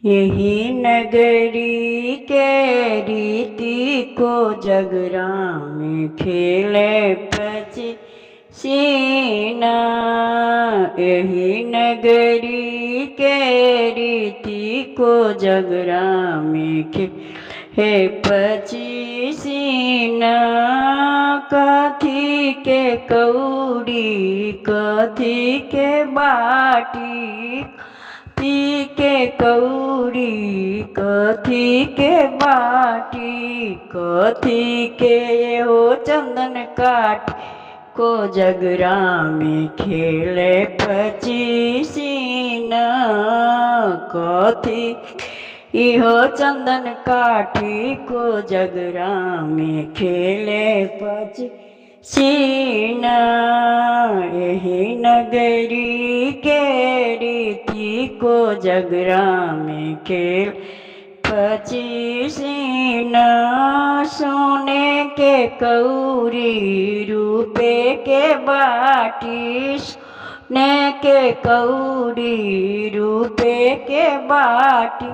यही नगरी के रीति को जगरा में खेले पची सीना। यही नगरी के रीति को जगरा में खेले पची सीना। कथी के कौड़ी कथी के बाटी कथी के कौड़ी कथी के बाटी कथी के हो चंदन काट को जगरा में खेले पचीसीना। कथी इहो चंदन काठी को जगरा में खेले पचीसीना। यही नगरी के रीति को जगरा में खेल पचीसीना। सोने के कौरी रूपे के बाटी सोने के कौड़ी रूपे के बाटी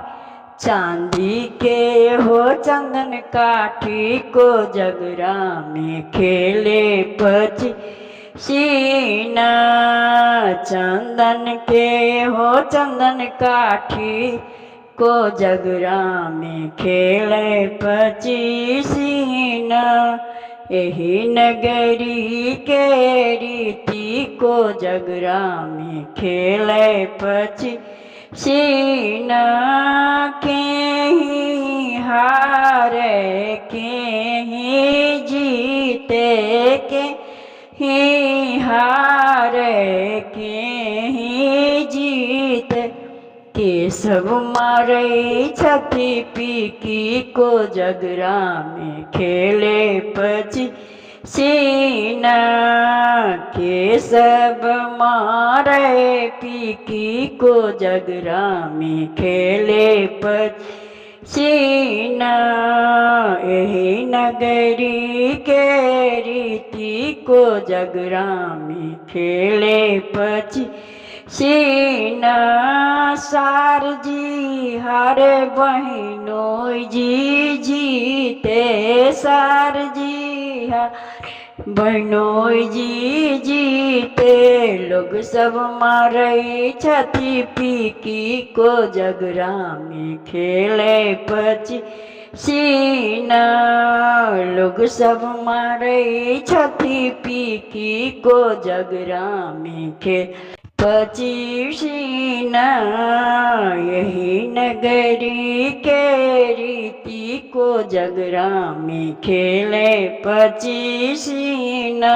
चांदी के हो चंदन काठी को जगरा में खेले पचीसीना। चंदन के हो चंदन काठी को जगरा में खेले पचीसीना। यही नगरी के रीति को जगरा में खेले पचीसीना। के ही हारे के ही जीते के ही हारे के ही जीते के सब मारे छथी पीकी को जगरा में खेले पचीसीना। के सब मारे पीकी को जगरा में खेले पचीसीना। यही नगरी के रीति को जगरा में खेले पचीसीना। सार जी हारे बहिनों जी जीते सार जी हारे बहिनों जी जीते लोग सब मारे छथी पीकी को जगरा में खेले पचीसीना। लोग सब मारे छथी पीकी को जगरा में खेले पचीसीना। यही नगरी के रीति को जगरा में खेले पचीसीना।